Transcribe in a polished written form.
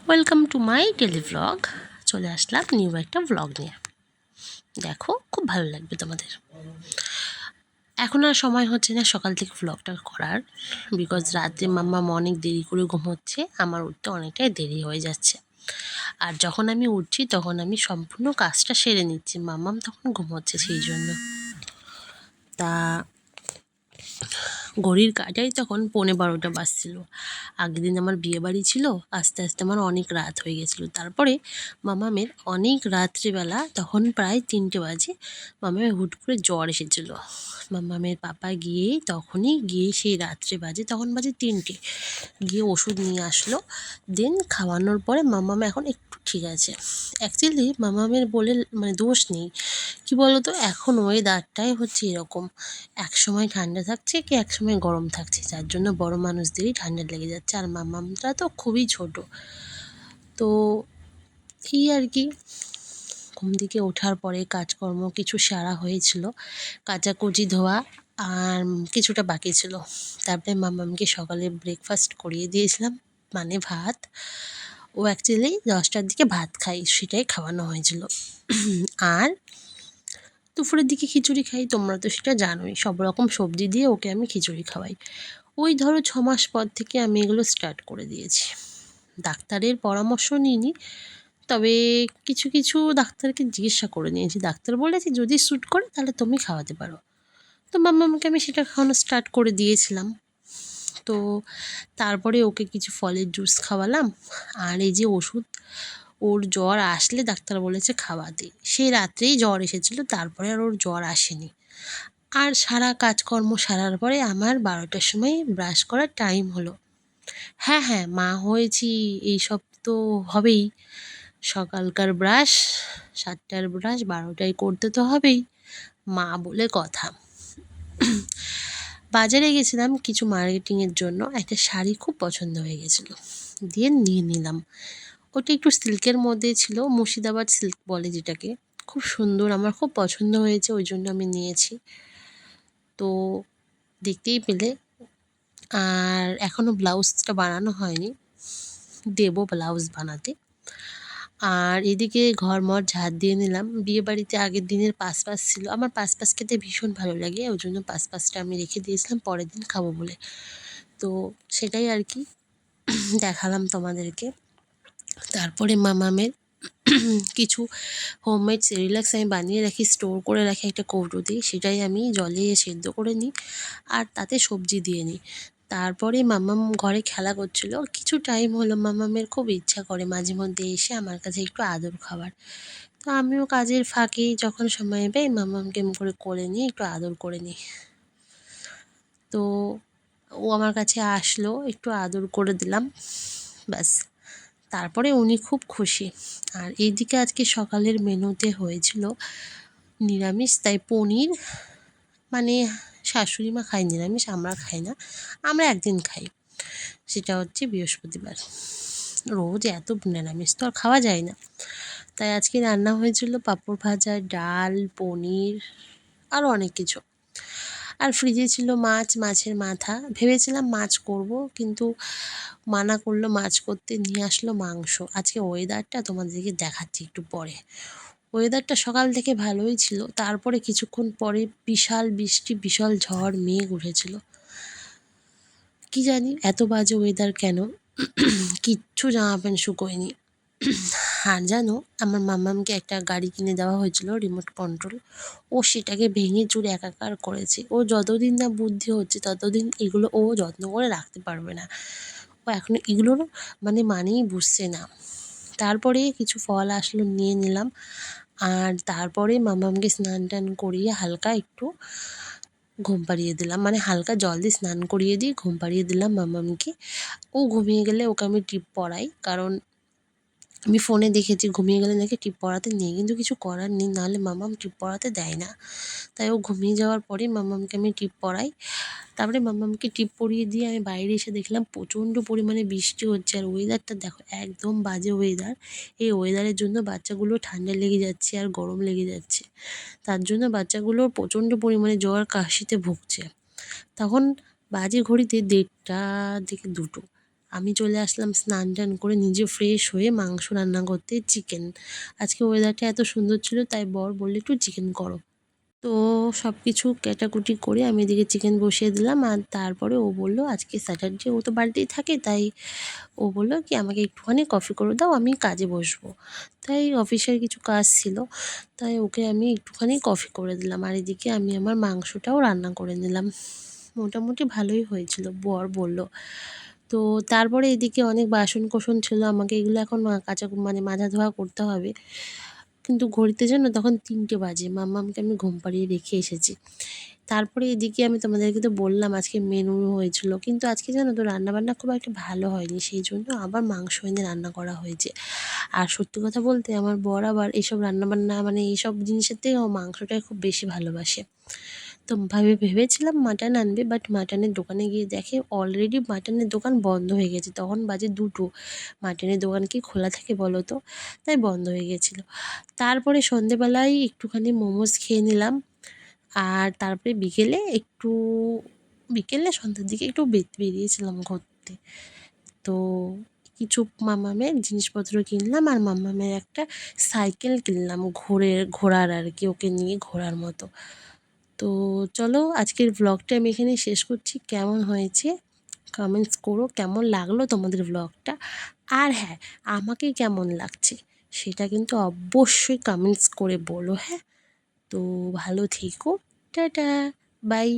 Welcome to my daily vlog. চলে আসলাম new একটা vlog নিয়ে। দেখো, খুব ভালো লাগবে তোমাদের। এখন আর সময় হচ্ছে না সকাল থেকে ভ্লগটা করার, বিকজ রাতে মাম্মা অনেক দেরি করে ঘুমোচ্ছে, আমার উঠতে অনেকটাই দেরি হয়ে যাচ্ছে। আর যখন আমি উঠছি তখন আমি সম্পূর্ণ কাজটা সেরে নিচ্ছি, মাম্মাম তখন ঘুমোচ্ছে, সেই জন্য। তা ঘড়ির কাঁটায় তখন 11:15 বাজছিল। আগের দিন আমার বিয়ে বাড়ি ছিল, আস্তে আস্তে আমার অনেক রাত হয়ে গেছিলো। তারপরে মামামের অনেক রাত্রিবেলা, তখন প্রায় 3টে বাজে, মামামের হুট করে জ্বর এসেছিলো। মামামের পাপা তখনই গিয়ে সেই রাত্রে বাজে, তখন বাজে 3টে, গিয়ে ওষুধ নিয়ে আসলো। দেন খাওয়ানোর পরে মামাম এখন একটু ঠিক আছে। অ্যাকচুয়ালি মামামের বলে মানে দোষ নেই, কি বলতো, এখন ওয়েদারটাই হচ্ছে এরকম, এক সময় ঠান্ডা থাকছে কি এক সময় গরম থাকছে, যার জন্য বড় মানুষদেরই ঠান্ডা লেগে যাচ্ছে। আর মামামটা তো খুবই ছোট, তো এই আর কি। ঘুম থেকে ওঠার পরে কাজকর্ম কিছু সারা হয়েছিল, কাচাকুচি ধোয়া আর কিছুটা বাকি ছিল। তারপরে মামামকে সকালে ব্রেকফাস্ট করিয়ে দিয়েছিলাম, মানে ভাত। ও অ্যাকচুয়ালি 10টার দিকে ভাত খাই, সেটাই খাওয়ানো হয়েছিল। আর দুপুরের দিকে খিচুড়ি খাই, তোমরা তো সেটা জানোই, সব রকম সবজি দিয়ে ওকে আমি খিচুড়ি খাওয়াই। ওই ধরো 6 মাস পর থেকে আমি এগুলো স্টার্ট করে দিয়েছি। ডাক্তারের পরামর্শ নিইনি, তবে কিছু কিছু ডাক্তারকে জিজ্ঞাসা করে নিয়েছি। ডাক্তার বলেছে যদি স্যুট করে তাহলে তুমি খাওয়াতে পারো। তো মাম্মামকে আমি সেটা খাওয়ানো স্টার্ট করে দিয়েছিলাম। তো তারপরে ওকে কিছু ফলের জুস খাওয়ালাম। আর এই যে ওষুধ, ওর জ্বর আসলে ডাক্তার বলেছে খাওয়াতে, সেই রাত্রেই জ্বর এসেছিলো, তারপরে আর ওর জ্বর আসেনি। আর সারা কাজকর্ম সারার পরে আমার 12টার সময় ব্রাশ করার টাইম হলো। হ্যাঁ হ্যাঁ, মা হয়েছি, এইসব তো হবেই। সকালকার ব্রাশ, 7টার ব্রাশ 12টায় করতে তো হবেই, মা বলে কথা। বাজারে গেছিলাম কিছু মার্কেটিংয়ের জন্য, একটা শাড়ি খুব পছন্দ হয়ে গেছিলো, দিয়ে নিয়ে নিলাম। ওটা একটু সিল্কের মধ্যে ছিল, মুর্শিদাবাদ সিল্ক বলে যেটাকে, খুব সুন্দর, আমার খুব পছন্দ হয়েছে, ওই জন্য আমি নিয়েছি। তো দেখতেই পেলে। আর এখনও ব্লাউজটা বানানো হয়নি, দেবো ব্লাউজ বানাতে। আর এদিকে ঘরমর ঝাড় দিয়ে নিলাম। বিয়েবাড়িতে আগের দিনের পাসপাস ছিল, আমার পাসপাস খেতে ভীষণ ভালো লাগে, ওই জন্য পাসপাসটা আমি রেখে দিয়েছিলাম পরের দিন খাবো বলে। তো সেটাই আর কি দেখালাম তোমাদেরকে। তারপরে মামামের কিছু হোমমেড সেরিল্যাক্স আমি বানিয়ে রাখি, স্টোর করে রাখি একটা কৌটোতে, সেটাই আমি জলে সেদ্ধ করে নিই আর তাতে সবজি দিয়ে নিই। তারপরে মাম্মাম ঘরে খেলা করছিল, কিছু টাইম হলো, মাম্মামের খুব ইচ্ছা করে মাঝে মধ্যে এসে আমার কাছে একটু আদর খাবার। তো আমিও কাজের ফাঁকে যখন সময় পাই মাম্মামকে করে কোলে নিয়ে একটু আদর করে নিই। তো ও আমার কাছে আসলো, একটু আদর করে দিলাম, ব্যাস। তারপরে উনি খুব খুশি। আর এইদিকে আজকে সকালের মেনুতে হয়েছিল নিরামিষ, তাই পনির, মানে শাশুড়ি মা খায় নিরামিষ, আমরা খাই না, আমরা একদিন খাই, সেটা হচ্ছে বৃহস্পতিবার। রোজ এত নিরামিষ তো আর খাওয়া যায় না, তাই আজকে রান্না হয়েছিল পাঁপড় ভাজা, ডাল, পনির, আরও অনেক কিছু। আর ফ্রিজে ছিল মাছ, মাছের মাথা, ভেবেছিলাম মাছ করব, কিন্তু মানা করলো মাছ করতে, নিয়ে আসলো মাংস। আজকে ওয়েদারটা তোমাদেরকে দেখাচ্ছি একটু পরে। ওয়েদারটা সকাল থেকে ভালোই ছিল, তারপরে কিছুক্ষণ পরে বিশাল বৃষ্টি, বিশাল ঝড়, মেঘ উঠেছিল। কি জানি এত বাজে ওয়েদার কেন, কিচ্ছু জামা প্যান্ট শুকোয়নি। আর জানো, আমার মাম্মামকে একটা গাড়ি কিনে দেওয়া হয়েছিল রিমোট কন্ট্রোল, ও সেটাকে ভেঙে চুরে একাকার করেছে। ও যতদিন না বুদ্ধি হচ্ছে ততদিন এগুলো ও যত্ন করে রাখতে পারবে না, ও এখন এগুলোর মানেই বুঝছে না। তারপরে কিছু ফল আসলো, নিয়ে নিলাম। আর তারপরে মাম্মামকে স্নান টান করিয়ে হালকা একটু ঘুম পাড়িয়ে দিলাম, হালকা জল দিয়ে স্নান করিয়ে দিয়ে ঘুম পাড়িয়ে দিলাম মাম্মামকে। ও ঘুমিয়ে গেলে ওকে আমি টিপ পড়াই, কারণ আমি ফোনে দেখেছি ঘুমিয়ে গেলে নাকি টিপ পড়াতে নেই, কিন্তু কিছু করার নেই, নাহলে মাম্মাম টিপ পড়াতে দেয় না। তাই ও ঘুমিয়ে যাওয়ার পরেই মাম্মামকে আমি টিপ পড়াই। তারপরে মাম্মামকে টিপ পরিয়ে দিয়ে আমি বাইরে এসে দেখলাম প্রচণ্ড পরিমাণে বৃষ্টি হচ্ছে। আর ওয়েদারটা দেখো, একদম বাজে ওয়েদার। এই ওয়েদারের জন্য বাচ্চাগুলো ঠান্ডা লেগে যাচ্ছে আর গরম লেগে যাচ্ছে, তার জন্য বাচ্চাগুলোর প্রচণ্ড পরিমাণে জ্বর কাশিতে ভুগছে। তখন বাজে ঘড়িতে 1:30 থেকে 2টো। আমি চলে আসলাম স্নান টান করে নিজে ফ্রেশ হয়ে মাংস রান্না করতে, চিকেন। আজকে ওয়েদারটা এত সুন্দর ছিল তাই বর বলল একটু চিকেন করো। তো সব কিছু কাটাকুটি করে আমি এদিকে চিকেন বসিয়ে দিলাম, আর তারপরে ও বলল আজকে স্যাটারডে, ও তো বাড়িতেই থাকে, তাই ও বলল কি আমাকে একটুখানি কফি করে দাও, আমি কাজে বসবো। তাই অফিসের কিছু কাজ ছিল, তাই ওকে আমি একটুখানি কফি করে দিলাম, আর এদিকে আমি আমার মাংসটাও রান্না করে নিলাম। মোটামুটি ভালোই হয়েছিল বর বলল। তো তারপরে এদিকে অনেক বাসন-কোসন ছিল, আমাকে এগুলো এখন কাচা মানে মাজা ধোয়া করতে হবে। কিন্তু ঘড়িতে জানো তখন 3টে বাজে, মাম্মামকে আমি ঘুম পাড়িয়ে রেখে এসেছি। তারপরে এদিকে আমি তোমাদেরকে তো বললাম আজকে মেনু হয়েছিল, কিন্তু আজকে জানো তো রান্নাবান্না খুব একটা ভালো হয়নি, সেই জন্য আবার মাংস এনে রান্না করা হয়েছে। আর সত্যি কথা বলতে আমার বর আবার এইসব রান্নাবান্না মানে এইসব জিনিসের থেকে ও মাংসটাই খুব বেশি ভালোবাসে। তো ভেবেছিলাম মাটন আনবে, বাট মাটনের দোকানে গিয়ে দেখে অলরেডি মাটনের দোকান বন্ধ হয়ে গেছে, তখন বাজে 2টো। মাটনের দোকান কি খোলা থাকে বলো তো? তাই বন্ধ হয়ে গেছিলো। তারপরে সন্ধেবেলায় একটুখানি মোমোস খেয়ে নিলাম, আর তারপরে বিকেলে সন্ধ্যার দিকে একটু বেরিয়েছিলাম ঘুরতে। তো কিছু মাম্মামের জিনিসপত্র কিনলাম, আর মাম্মামের একটা সাইকেল কিনলাম ঘোরার আর কি, ওকে নিয়ে ঘোরার মতো। তো চলো আজকের ব্লগটা আমি এখানে শেষ করছি। কেমন হয়েছে কমেন্টস করো, কেমন লাগলো তোমাদের ব্লগটা, আর হ্যাঁ, আমাকে কেমন লাগছে সেটা কিন্তু অবশ্যই কমেন্টস করে বলো, হ্যাঁ। তো ভালো থেকো, টাটা, বাই।